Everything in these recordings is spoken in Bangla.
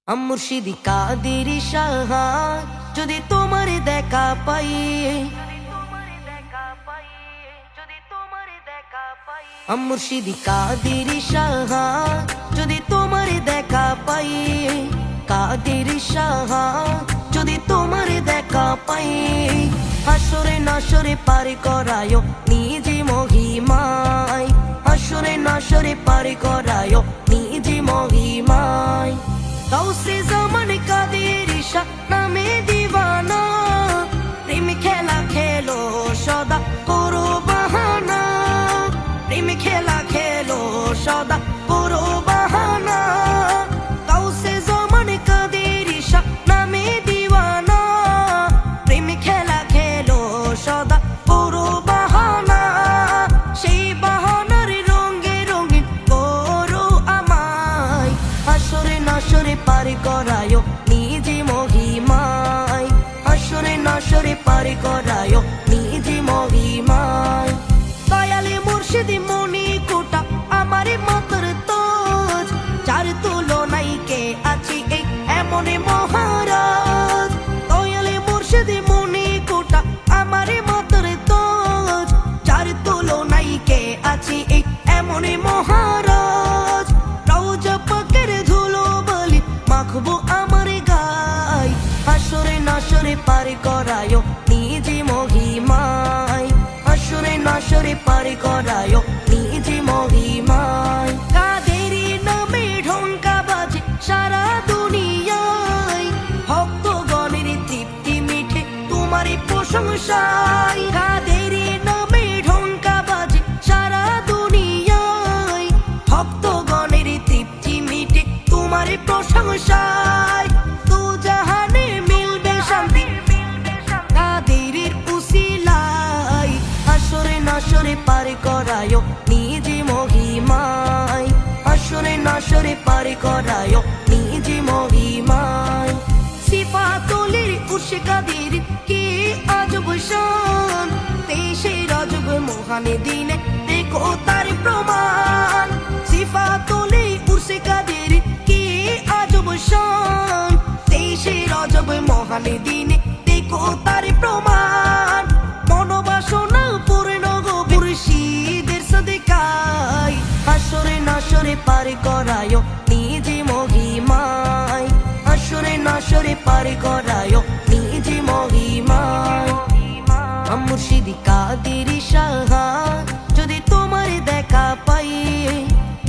মুর্শিদি কাদেরি সাহায় যদি তোমার দেখা পাই, মুর্শিদি কাদেরি সাহায় যদি তোমার দেখা পাই, কাদেরি সাহায় যদি তোমার দেখা পাই, হাসরে নাসরে পার করায় নিজে মহিমায়, হাসরে নাসরে পার করায় নিজে মহিমায়। গাউসে জামান কাদেরি শাহ নামে দিওয়ানা, প্রেম খেলা খেলো সদা করো বাহানা, প্রেম খেলা খেলো সদা করো বাহানা। গাউসে জামান কাদেরি শাহ নামে দিওয়ানা, প্রেম খেলা খেলো সদা করো বাহানা। সেই বাহানার রঙে রঙিন করো আমায়, হাসরে নাসরে পার করায় নিজে মহিমায়, হাসরে নাসরে পার করায় নিজে মহিমায়। দয়ালে মুর্শিদি মনি কোটা আমার মাতর তোজ, যার তুলনাই কে আছে এই এমন মহারাজ। দয়ালে মুর্শিদি মনি কোটা আমার মাতর তোজ, যার তুলনাই কে আছে এই এমন মহারাজ। রওজা পাকের ধুলো বলি মাখবো আমার গায়, হাসরে নাসরে পার করায় নিজে মহিমায়, হাসরে নাসরে পার করায় নিজে মহিমায়। কাদেরি নামে ঢঙ্কা বাজে সারা দুনিয়ায়, ভক্তগণের তৃপ্তি মিঠে তোমার প্রশংসায়। কাদেরি নামে ঢঙ্কা বাজে সারা দুনিয়ায়, ভক্তগণের তৃপ্তি মিঠে তোমার প্রশংসায়। দু জাহানে মিলবে শান্তি কাদেরির উসিলায়, হাসরে নাসরে পার করায় নিজে মহিমায়, হাসরে নাসরে পার করায় নিজে মহিমায়। সিফাতুলের উর্শে কাদের কি আজব শান, 23 রজব মহানে দিনে দেখো তার প্রমাণ। সিফাতুলের উর্শে কাদের কি আজব শান, 23 রজব মহানে দিনে দেখো তার প্রমাণ। মনোবাসনা পূর্ণ গো মুর্শিদের সদকায়, হাসরে নাসরে পার করায় নিজে মহিমায়, হাসরে নাসরে পার করায় নিজে মহিমায়। মুর্শিদি কাদেরি সাহায় যদি তোমার দেখা পাই,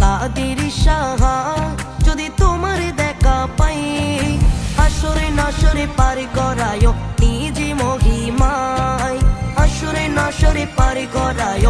কাদেরি সাহায় যদি তোমার দেখা পাই, হাসরে নাসরে পার করায় নিজে মহিমায়, হাসরে নাসরে পার করায়